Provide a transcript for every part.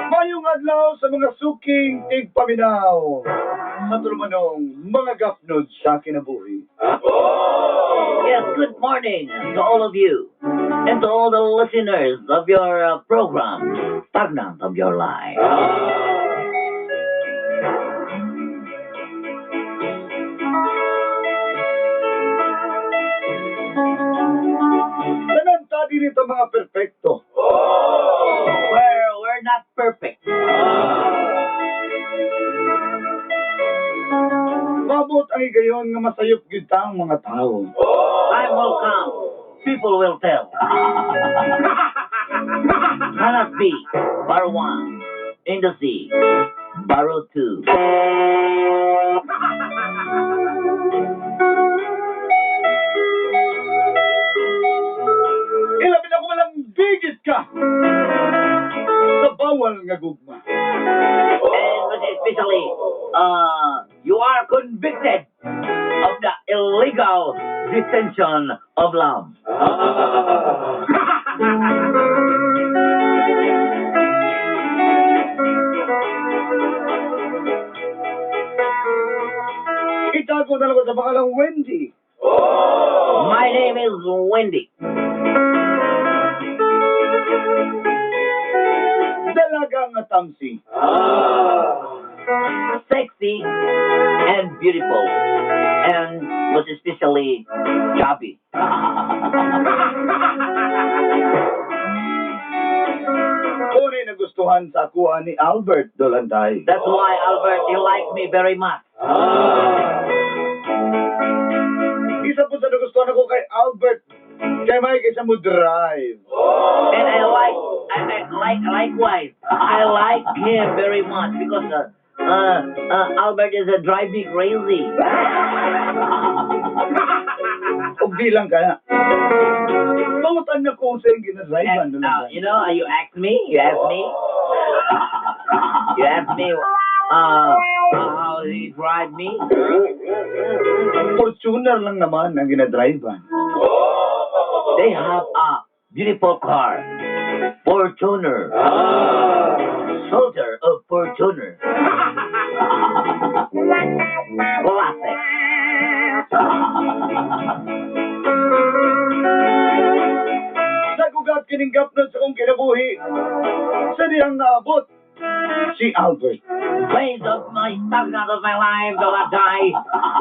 Mayong adlaw sa mga suking tigpaminaw sa tulumanong mga gapnod sa kinabuhi. Yes, good morning to all of you and to all the listeners of your program, Stagnant of Your Life. Nananta din ito mga perpekto. We're not perfect. Mabot ang igayon nga masayop gyud ang mga tao. Time will come. People will tell. Cannot be. Bar 1. In the sea. Barrow 2. Ilabi na ko malang bigit ka sa bawal nga gugma. And but especially, you are convicted of the illegal detention of love. Itago na lang ko sa pangalang Wendy. My name is Wendy. Dalaga nga tamsi. Sexy and beautiful, and most especially chubby. Kuni nagustuhan sa kuha ni Albert Dolanday. That's why, Albert, you like me very much. Isa po sa nagustuhan ako kay Albert. Kay Mike isa mo drive. And I likewise, I like him very much because Albert is a drive me crazy. O bilang ka na. Pangutan na kung sa'yo ginadrivean. And, you know, you asked me, you asked me, how he drive me. Fortuner lang naman ang ginadrivean. They have a beautiful car, Fortuner, soldier of Fortuner. Classic. Nagugat kining gapnod sa kong kinabuhi. Sa diyang naabot, si Albert. Ways of my stagnant of my life gonna die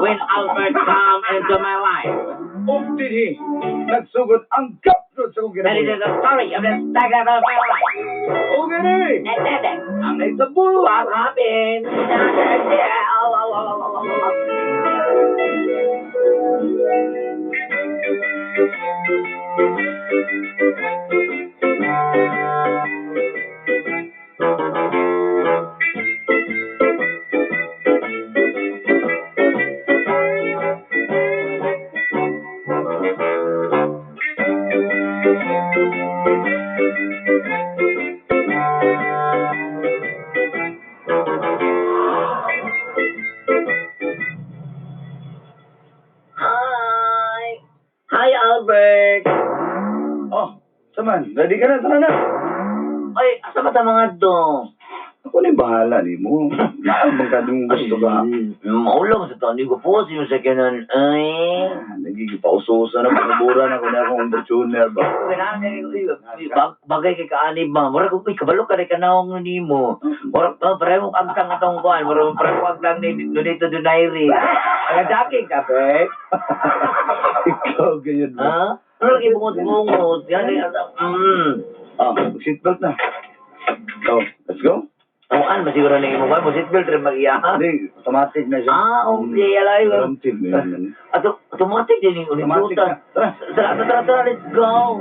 when Albert come into my life. O dinhi, nagsugod ang gapnod sa kong That is kinabuhi. the story of the stagnant of my life. O gani, And then, ang naitabo. what happened? Hi, Albert. Oh, saman, ready ka na, tara na. Ay, asa ba ta mga to? Ako na yung bahala ni mo. Naabang ka nung gusto ka. Maulang sa tani ko po yung second ay. Nagigipausosa na, panaburan ako na akong undertuner ba? Bagay kay kaanib ba? Mura ko, kabalo ka rin kanawang ni mo. Mura, pareho mong agtang atong kuhan. Mura, pareho mong agtang ni Donito Donairi. Ang daking ka, be? Ikaw, ganyan ba? Ha? Ano lagi bungot-bungot? Yan, Ah, seatbelt na. So, let's go. Ano, masiguro na yung mo seatbelt rin mag-iya. Hindi, automatic na siya. Okay, alay. Guaranteed na yan. Automatic din yung Automatic ulibutan. na. Tara, let's go.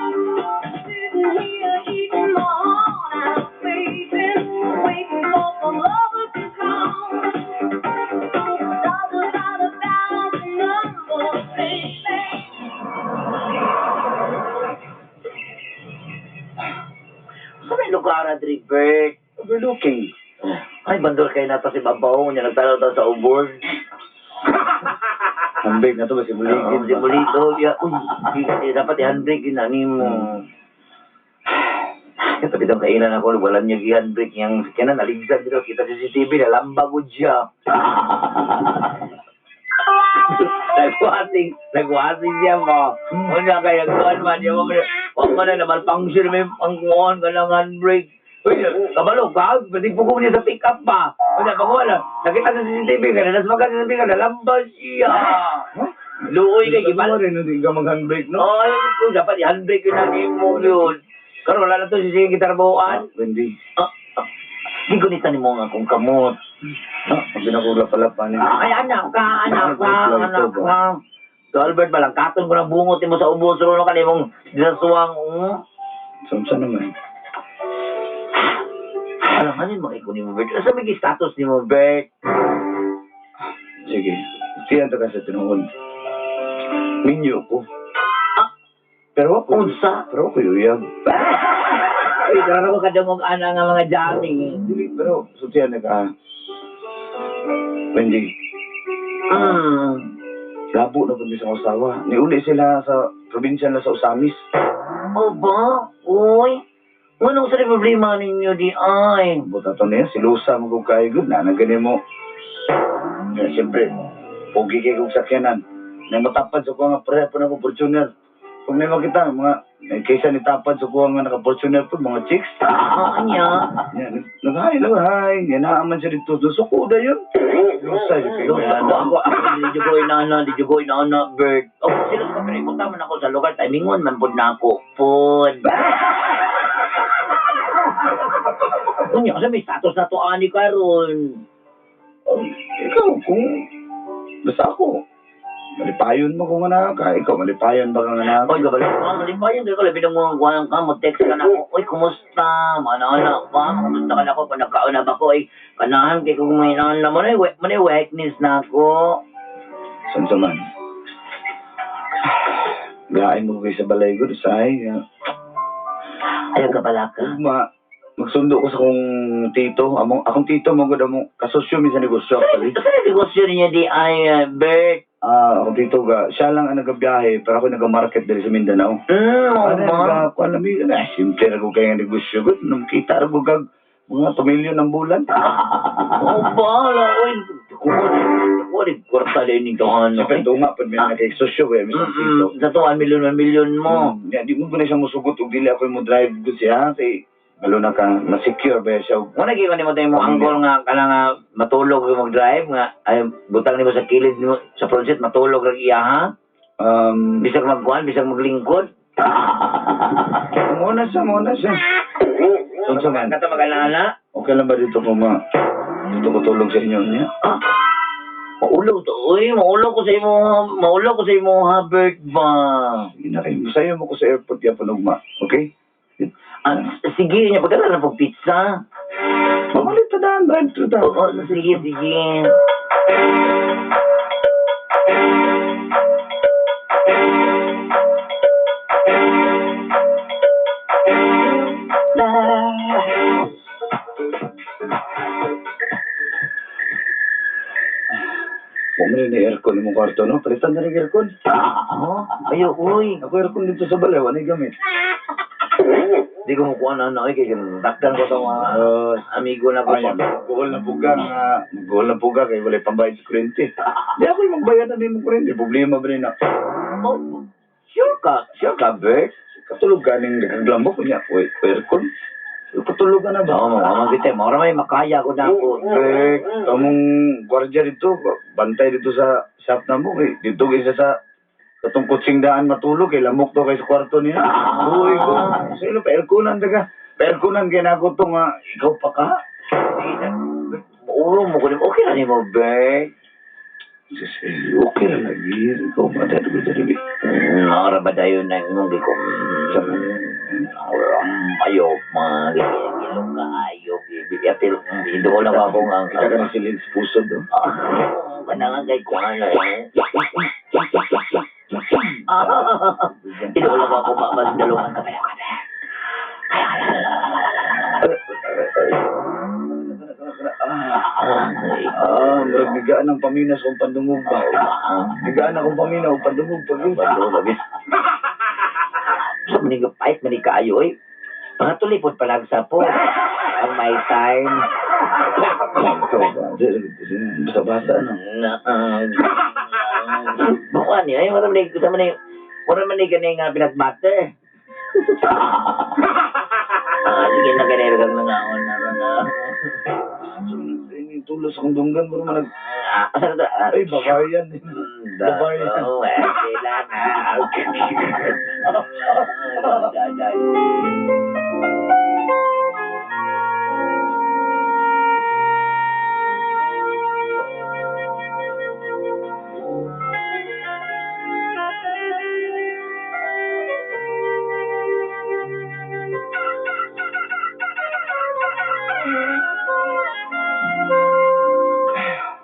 Sitting here eating my heart out, waiting for the lover to come. Talk about a thousand numbers, baby. Sa may lugar, Bert? Overlooking. Ay, bandol kayo na si Babaw. Niya nagtalaw daw sa ubod. Handbrake na to ba si Oo, Buligid? si Bulito. Dapat i-handbrake yun, ani mo. Kapit ang kainan ako, wala niya i-handbrake niyang sakyanan. Naligzag dito, kita sa CCTV, nalambagod siya. Nagwating siya mo. Una kaya nagkuhan man, yung mga, wag man na malfunction, may pangkuhan ka ng handbrake. Uy, kabalo ka, pati po niya sa pick-up pa. Una, pag wala, nakita sa CCTV ka, nas magka sa CCTV ka, nalambas siya. Luoy kay Iba Gibal. rin, hindi ka mag-handbrake, no? Oh, yun, dapat i-handbrake yun natin mo yun. Karon wala na to si gitarboan. Hindi. Hindi ko nita ni mo nga kung kamot. Pag binakula pala pa niya. Ay, anak ka. So, Albert, balangkaton ko ng bungot mo sa ubos. Runo ka mong dinasuwang. Saan naman? Alam nga rin, makikunin mo, Bert. Asa may status ni mo, Bert? Sige. Siyan ta ka sa tinuod. Minyo ko. Pero ako. Unsa? Pero ako yuyag. Ay, kararo ka damog ana nga mga jamming. Dili, pero sutiyan na ka. Wendy, labo na po sa usawa. Niuli sila sa probinsya na sa Usamis. O ba? Uy. Anong sa problema ninyo di ay? Buta to niya, si Lusa mo kong kaigod na, nagani mo. Kaya siyempre, pogi kay kong sakyanan. Na matapad sa kuha nga pareha po na Fortuner. Kung may makita, kaysa nitapad sa kuha nga naka-Fortuner po, mga chicks. Anya? Yan, nag-hi lang, hi. Yan, naaman siya dito. Suko na yun. Lusa yun kayo. Ako, di jugoy na ana, Bert. Oh, sila sa kapatid, punta man ako sa lugar, timingon man pod na ako. Pod. Kunya, kasi may status na to ani karon. Ikaw, kung basta ako, malipayon mo kung anak ka. Ikaw, malipayon ba kang anak? Oy, gabalo ko, malibayan ko labi ng mga kuwang ka mo, text ka na ako. Oy, kumusta? Mana-ana ka? Kumusta ka na ako? Panagkauna ba ko? Oy, kanahan kay kung may nahan na mo na, weakness na ako. Saan sa man? Gain mo kayo sa balay ko, say. Ayaw ka pala ka? Magsundo ko sa kong tito. Akong tito mo gud mo kasosyo mi sa negosyo actually. Kasi negosyo niya di ay, Bert. Akong tito ga, siya lang ang nagabiyahe pero ako nagamarket diri sa Mindanao. Oo ba? Ako alam mi na simple ra ko kay negosyo gud nung kita ra ko gag mga 2 milyon ang bulan. Oo ba? Oy, kukunin, kwarta din ito ano. Siyempre tunga pud mi na kay sosyo mi sa tito. Sa to, 1 million mo. Ya di mo gud siya mosugot og dili ako mo drive gud siya kay lalo na ka na-secure ba siya. Muna kaya ni mo tayo mo anggol nga kana nga matulog yung mag-drive nga ay butang ni mo sa kilid mo sa project matulog ra iya ha. Bisag magkuhan, bisag maglingkod. Muna siya. So, sa man, Kata magalala. okay lang ba dito ko dito ko tulog sa inyo niya? Maulog to. Uy, maulog ko sa imo ha, Bert ba. Sige na kayo. Masayo mo ko sa airport ya panugma. Okay? Sige niya, pagkala na pag pizza. Mamalit pa daan. Drive through daan. Oo, sige. Huwag mo rin aircon yung kwarto, no? Palitan na rin aircon. Ayo, uy. Ako aircon dito sa balaw. Ano yung gamit? Di ko makuha na ano, kaya dakdan ko itong amigo na ko. Ay, mag-uol na puga kaya wala pambayad sa kurente. Di ako yung magbayad na din mo kurente. Problema ba rin na? Oh, sure ka, Bert? Katulog ka ng nagkaglambok ko niya. Uy, aircon. Patulugan na ba? Oo, mga kita. Mara may makaya ko na ako. Kamong gwardiya dito, bantay dito sa shop na mo. Dito isa sa katong kutsing daan matulog, lamok to kay sa kwarto niya. Uy, ko. Sino, pairkunan daga. Pairkunan kaya na ako to nga, ikaw pa ka. Ulo mo ko din. Okay na ni mo, Bert. Okay na lagi. Ikaw ba, dali. Nakara ba tayo na yung ko? Ayaw, mga gilong ka, ayaw. Apil, hindi ko lang ako nga. Kita ka na silin sa puso do. Panangan kay Kuala eh. Hindi ko lang ako mamadalungan ka. Murag bigaan ng paminas kung pandungog ba? Bigaan akong pamina kung pandungog pag yun. Sa manig pahit, manig kaayo eh. Mga tulipod palag sa po. Ang may time. Basta-basta ano. Bukan niya, yung maraming sa manig, maraming ganyan nga pinagmate. Sige na ganyan kang nangaon na. Tulos akong dunggan mo naman Asal ito? Ay, babayan. Babayan. Oo, sila na.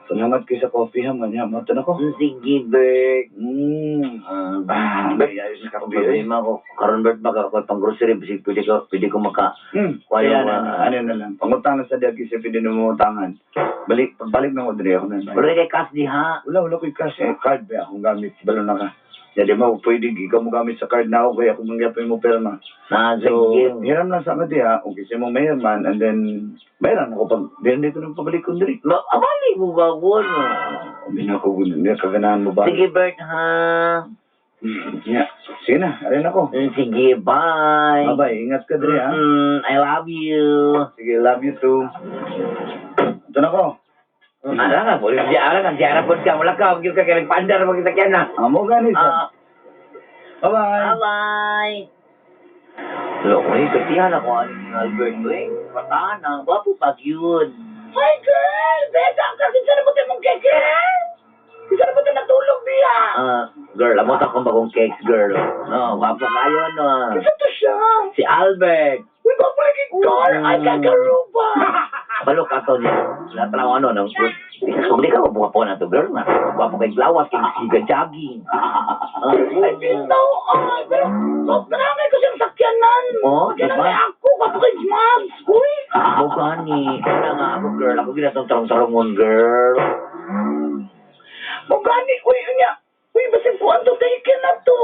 Salamat kayo sa coffee ha, man. Matan ako. Sige, Bert. Bert, ayos na kape. Problema ko. Karon, Bert, baka ako pang grocery. Pwede ko maka... Kaya ano na lang. Pangutangan sa dagi siya pwede na umutangan. Pagbalik na ko, dali ako na. Wala kay cash di ha? Wala ko yung cash. Card ba akong gamit? Balo na ka. Jadi mo, pwede ikaw mo gamit sa card na ako kaya kung mangyapin mo perma. So, hiram lang sa akin diha. Okay, siya mo mayroon and then mayroon ako pag dito nang pabalik ko diri. Abali mo ba ko? Bina ko gud niya kaganahan mo ba? Sige, Bert, ha? Yeah. Sige na, arin ako. Sige, bye. Bye-bye, ingat ka diri ha. I love you. Sige, love you too. Ito na ko. Ala nga, boleh diarang kan diarang pun ka wala ka gyud ka kay pandar mo kita kaya na. Amo gani sa. Bye-bye. Bye. Lo, oy, katihan ako ani Albert oy. Patana, wapo pag yun. Hi girl, beta ka kinsa na mo mong keke? Kinsa na mo natulog niya? Girl, amo ta kung bagong cakes girl. No, wapo kayo no. Kinsa to siya? Si Albert. Uy, wapo lagi girl, ay kagaruba. Balo ka to niya. Lahat na ano, nang hindi ka mabuha po na to, girl. Wapo kay Glawas, kay Siga Jogging. I didn't know, pero marami ko siyang sakyanan. Oh, di ba? Ako, wapo kay Smags. Uy! Ako gani. Wala nga ako, girl. Ako ginatong tarong-tarongon, girl. Mugani, uy, niya. Uy, basig po, to taken na to.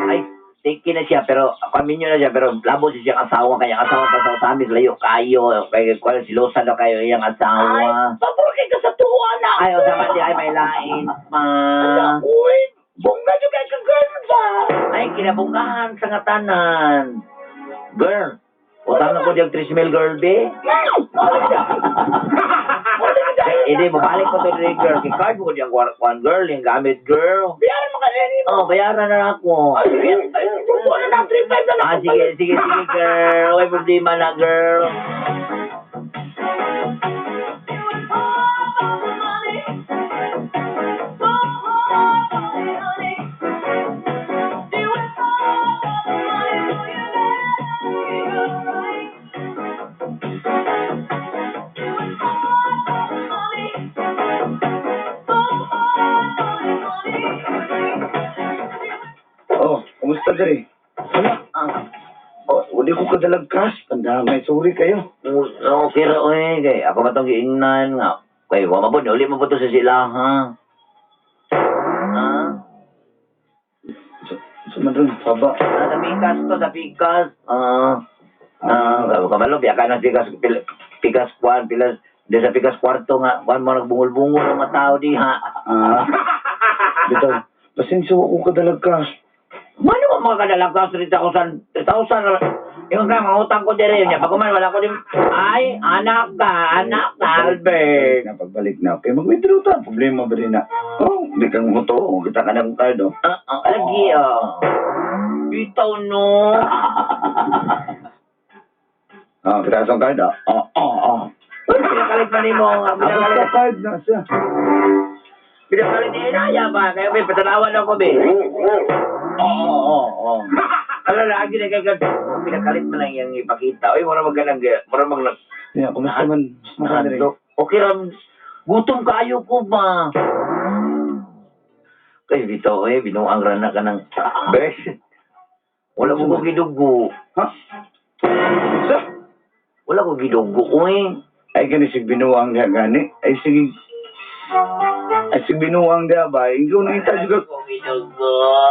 Ay, taken na siya, pero kami nyo na siya, pero labo siya siyang asawa, kaya asawa pa sa amin, layo kayo, kaya si Losa daw kayo iyang asawa. Ay, pabor kay ka sa tuwa na. Ay, o sama di, ay may lain pa. Uy, bongga nyo kay ka girl ba? Ay, kinabunggahan sa ngatanan. Girl, utang na ko diyang 3 mil girl, be. Hindi, mabalik ko to rin, girl. Kay card mo ko diyang one girl, yung gamit, girl. Bayaran mo ka rin mo. Oh, bayaran na ako. Wala na, 3.5 na lang. Sige, girl. Huwag problema na, girl. Oh, kumusta diri? Hindi ko kadalag cash. Pandamay, sorry kayo. Oo, pero kay ako matong giingnan nga. Kay wa mabod, uli mo to sa sila, ha? Ha? Sa madron, baba. Sa pikas to, sa pikas. Kabalo, biya ka ng pikas kwan, pilas, di sa pikas kwarto nga, kwan mo nagbungol-bungol ng mga tao di, ha? Dito, pasensya ko kadalag cash. Mano mga kadalang ka 3,000. Yung ka, mga utang ko dire niya. Pag kuman, wala ko din, ay, anak ka, Albert. Pagbalik na. Okay, mag-withdraw ta. Problema ba rin na? Oh, hindi kang huto. Kita ka na kong card, oh. Lagi, Bitaw, no. Kita sa card, ah. Uy, pinakalit pa ni mo. Ako sa card na siya. Pinakalit ni Inaya ba? Kaya may patanawan ako, be. Oo. Ala, lagi na kagad. Pinakalit mo lang yung ipakita. Uy, mura magkanang, Yeah, kumusta man? Okay ram. Gutom kayo ko ba? Kaya bitaw, binuang rana ka ng bes. Wala ko gidugo. Ha? Sa? Wala ko gidugo, Ay, kanisig binuang niya gani. Ay, sige. Ay, sige binuang niya ba? Ikaw nangita juga.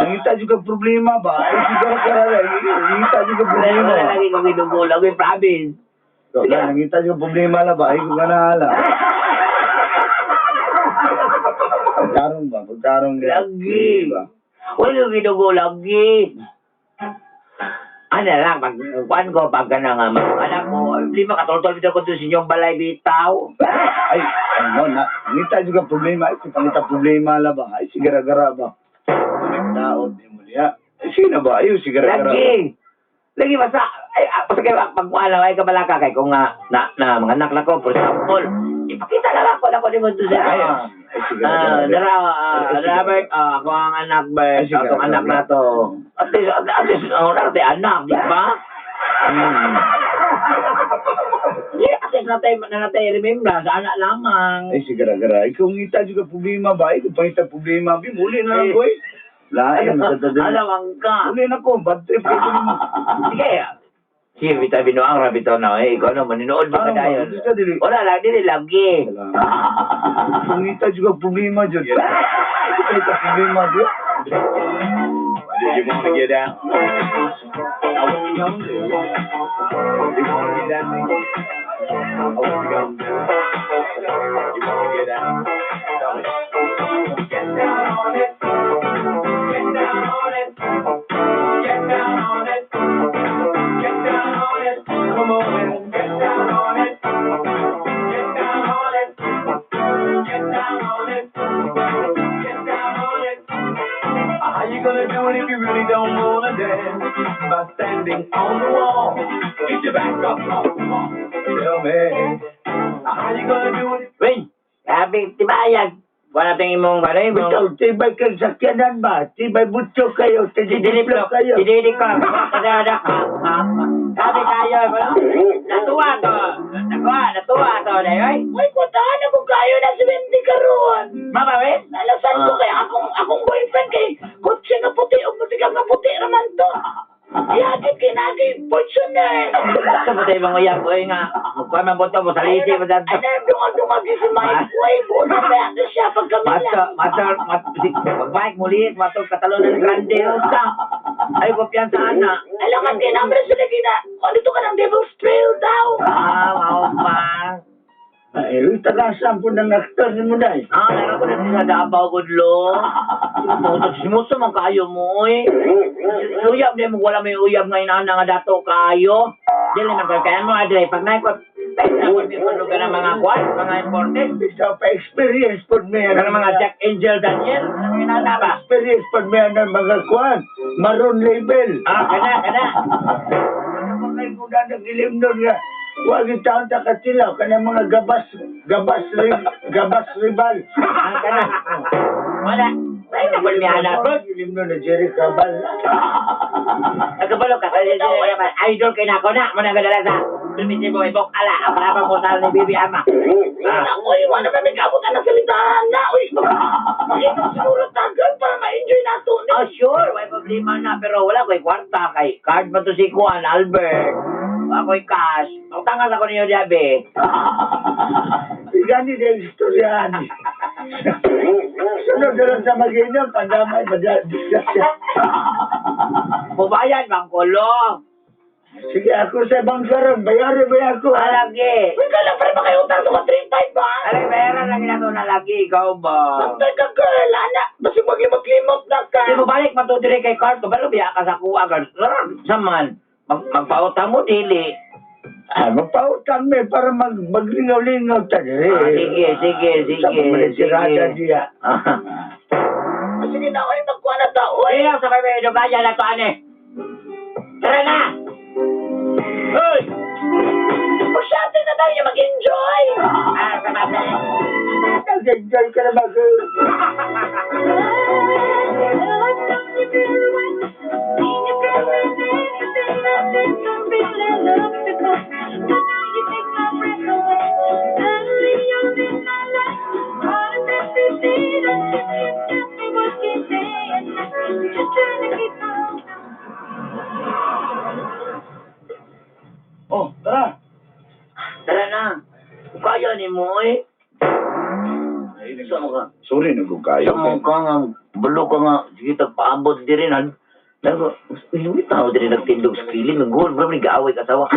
Nangita juga problema ba? Ay, sigara karala. Nangita juga problema. Lagi ko gidugo. Lagi province. Nangita juga problema la ba? Ay, kung kanala. Pagkarong ba? Pagkarong niya. Lagi. Wala ko gidugo. Lagi. Ano lang, pag ko, pagka na nga, anak mo, lima katultol bitaw ko doon sa inyong balay bitaw. Ay, ano na, nangita juga problema. Ay, pangita problema la ba? Ay, sigara-gara ba? Nagdaod, di mo niya. Ay, sino ba? Ay, sigara-gara. Lagi basta, basta kayo, pag ay kabalaka kay kung na mga anak na ko, for example, ipakita lang ako di mo doon sa Ay, sigara-gara. Robert, ako ang anak, Bert, akong anak na to. At least, anak, di ba? At least natay remember, sa anak lamang. Ay, sigara-gara. Ikaw ngita juga problema ba? Ikaw pangita problema. Muli na lang ko eh. Lain, matadali. Alamang ka. Muli na ko, bad trip ko. Sige, sige, bitaw binuang rabitaw na, ikaw na, maninood ba ka dayon? Wala lang, dili lagi. Ikaw ngita juga problema dyan. Ikaw pangita problema dyan. Did you want to get out? What you gonna do? You want to get out? What you gonna do? You want to get out? Tell me. Get down on it. Get down on it. Get down on it. Get down on it. Come on and get down on it. Get down on it. Get down on it. Get down on it. How you gonna do it if you really don't wanna dance? By standing on the wall. Get your back up on the wall. Tell me. How you gonna do it? Wait, sabi, tibayag. Wala tayong imong balay mo. Bitaw, tibay kang sakyanan ba? Tibay butso kayo. Tididilip kayo. Dididik ko. Kadada ka. Sabi kayo, natuwa to. Natuwa to. Dayoy. Uy, kutahan ako kayo na si Wendy karon. Mama, wait. Nalasan ko kay akong boyfriend kay kutsi nga puti o mutika nga puti raman to. Yagit kinagi Fortuner. Sa patay mga uyab ko nga. Kung man po mo sa lisi mo dito. Ano dunga-dunga si Mike? Uy, buwan na siya pagkamila. Mag-bike muli, matog katalo ng grande sa. Ay, kumpiyansa na. Alangan kay naman sila kina. Kung dito ka ng Devil's Trail daw. Wow pa. Ay, taga-saan po ng aktor ni mo na eh. Naran ko na sa Davao, Gudlo. Simuso man kayo mo, Uyab, di mo wala may uyab ngayon nga dato kayo. Dili man kaya mo, Adre, pag naikot, tapos may puno ka ng mga kwan, mga imported. Bisa pa experience po mo yan. Mga Jack Angel Daniel, ano yung nana ba? Experience po mo yan ng mga kwan. Maroon label. Kana. Ano mga ikuda ng ilim nun nga. Huwag yung taon sa katilaw. Kana mga gabas ribal. Kana. Wala. Ay, nabal mi anak ko. Ilim nun na Jerry Cabal. Nagkabalo ka, kasi idol kay na ako na. Managadala sa Primitibo Ibok Ala. Ang parang musal ni Bibi Ama. Uy, wala na may kabutan na salitahan na. Uy, mag-inom siguro tagal para ma-enjoy nato. Oh, sure. May problema na. Pero wala ko'y kwarta. Kay card ba to si Juan Albert? Ako'y cash. Magtangal ako niyo diyabe. Gani din istoryahan. Sunod na lang sa mag-inom. Pandamay, discuss yan. Bubayan, Bangkolo. Sige, ako sa ibang sarang. Bayaran ba ako? Lagi. Uy, kala pa rin ba kayo utang sa 3-5 ba? Alay, bayaran lang ina na lagi. Ikaw ba? Santay ka, girl, anak. Basi maglimot-limot na ka. Di mo balik matutiri kay Carl. Kabalo biya ka sa kuha. Saman. Magpautang mo, dili. Magpautang me para maglingaw-lingaw ta dire. Sige. Sa pamalasirada siya. Sige na, uy, magkuha na ta, uy. Uy, sa may medyo kaya na to, ane. Tara na! Uy! Masyadong na tayo mag-enjoy. Sa mabay. Nag-enjoy ka na ba, girl? Oh, tara. Tara na. Kaya ni mo, eh. Saan ka? Sorry, nagkukayo. Saan ka nga? Balo ka nga. Sige, tagpaambot din rin. Inuwi tao din nagtindog sa kiling. Nag-goal. Bro, nag-aaway kasawa.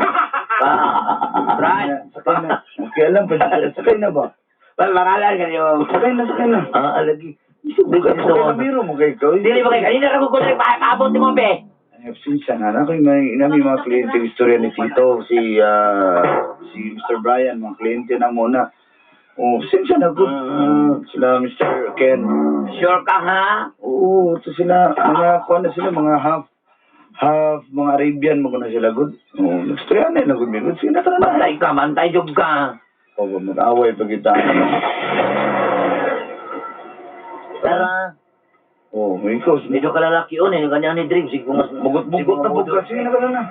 Brad. Sakay na. Kaya lang, sakay na ba? Pangalan ka niyo. Sakay na. Alagi. Isubig ka Sakay na, biro mo kay ikaw. Dili ba kayo? Kanina ako ko na paabot ni mo, be. Sinsa na ako'y may mga kliyente istorya ni Tito, si Mr. Brian, mga kliyente na muna. Oh, sinsa na good. Sila Mr. Ken. Sure ka, ha? Oo, ito sila, kuha na sila, mga half, mga Arabian, mga na sila good. Oh, istorya na yun, good. Sige na, tara na. Mantay jog ka. Oh, mag-away pa kita. Tara. Oh, may ikaw. Medyo kalalaki yun, eh. Kanya ni Dream. Sige, mas... Bugot na bugot. Sige na, tara na.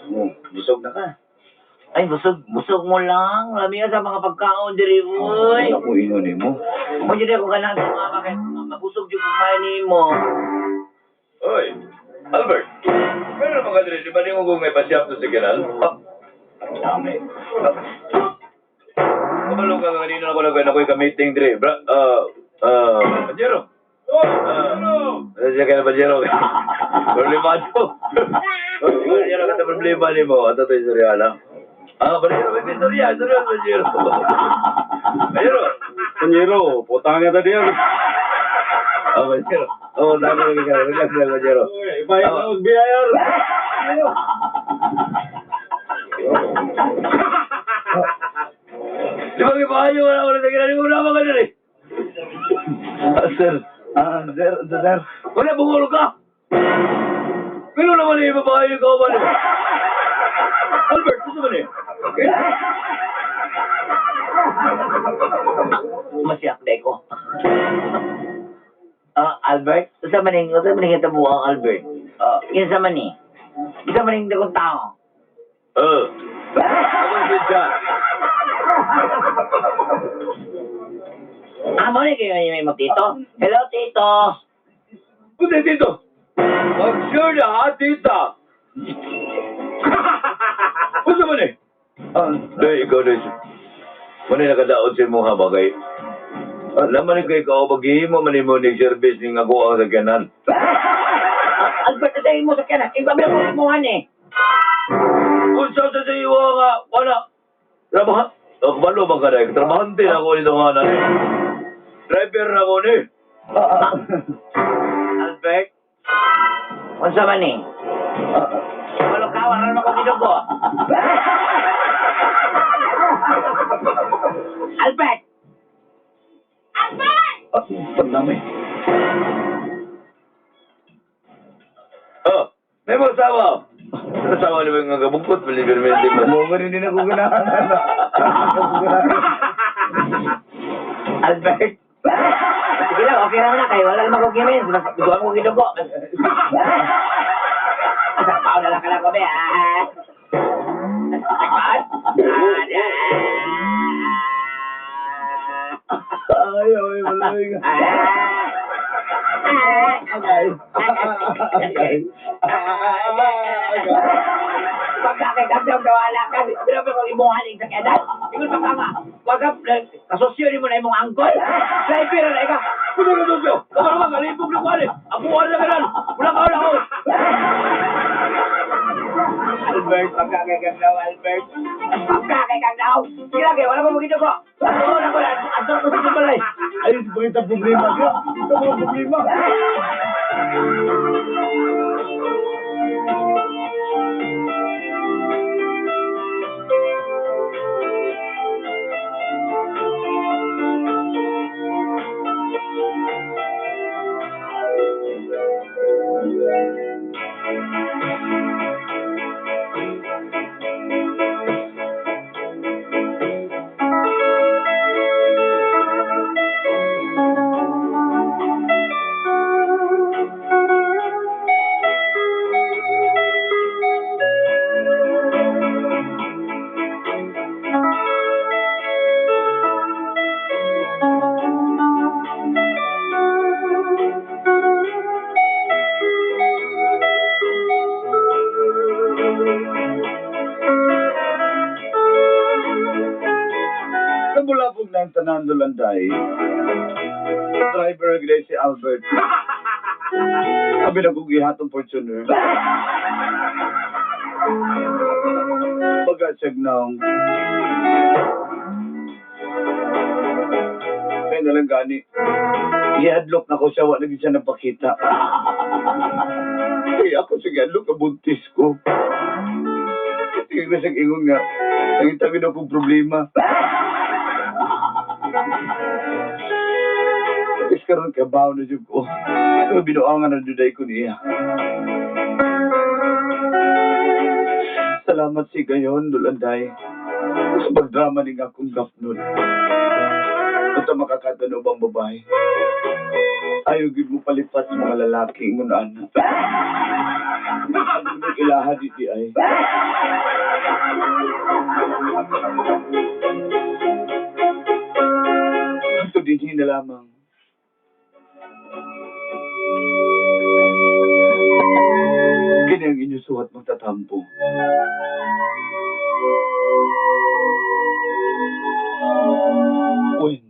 Oh, busog na ka. Ay, busog mo lang. Lami ka sa mga pagkaon diri, uy. Ako inunin mo. Mo dili ako ganang mga bakit mabusog jud kumain nimo. Oy, Albert. Meron mga diri, di ba di mo kung may pasyap to si Kinal? Dami. Kabalo ka kanina ako na ako'y ka-meeting diri. Pajero. Siya ka na Pajero. Problemado. Pajero ka na problema ni mo. Ato tayo istorya lang. Pajero, may istorya. Istorya, Pajero. Pajero, putang nga tadi yan. Pajero. Dami lagi ka. Relax na, Pajero. Ibayang na magbiyayar. Di ba kipahanyo wala ko na sa kinali mo naman ka dyan eh. Sir. Sir. Wala, bungulog ka. Pero naman eh, babae yung kauban eh. Albert, gusto mo eh? Masyak de ko. Albert, sa maning ito buang Albert. Yan sa mani. Isa maning dakong tao. Ako yung dyan. Mo ni kayo yung tito. Hello, tito. Punta dito. Mag-sure na ha, tita. Gusto mo eh? Dahil ikaw na siya. Manay nakadaot sa mga bagay. Laman kayo ikaw, maghihimo man mo ng service ng ako ang sagyanan. Albert, tayo mo sa kanan. Iba mo mo eh. Kung saan sa iyo nga, wala. Trabahan. Kabalo ba ka na? Trabahante na ako nito nga na. Driver na ako ni. Albert? Unsa man eh? Walo ka, wala naman ko ginugo. Albert! Albert! Pagdami. May mga asawa. Asawa ni mga gabukot, malibir-malibir mo. Mo rin din ako ganahan. Albert? Sige lang, okay naman na kayo. Wala naman ko gimin. Duwa mo ginugo. dala ka lang kami, ah. Tekman? Ay, ay, malay nga. Agay. Agay. Agay. Pagkakagagam na wala ka, binabi ko imong haling sa kedan. Ingon pa ka nga, wag ka, kasosyo ni mo na imong anggol. Sniper na ika. Puno na dosyo. Kapag naman, kalipog na kuhan eh. Abuhan na meron. Wala ka, wala ko. Albert, pagkakagagam, Albert. Pagkakagagam. Sige lagi, wala pa magiging ko. Oo, nako, andor ko sa kumbalay. Ayun, bakit ang problema niya? Ito mga problema. Nabulabog na ang tanan Lulanday. Driver gilay si Albert. Sabi na kong gihatong Fortuner. Bagasag na. Kaya nalang gani. I-adlock na ko siya, wala lagi siya napakita. Kaya ako sige, adlock na buntis ko. Tingin ko siya ingon nga. Nangitawin akong problema. Is karon ka bawo na jud ko. Binuangan na duday ko niya. Salamat si gayon, Lulanday. Sa pagdrama ni nga akong gapnon. Ito makakatano bang babae. Ayaw gid mo palipat sa mga lalaki mo na anak. Ano mo ilaha di ay. Ito din na lamang. Kini ang inyong suhat magtatampo. When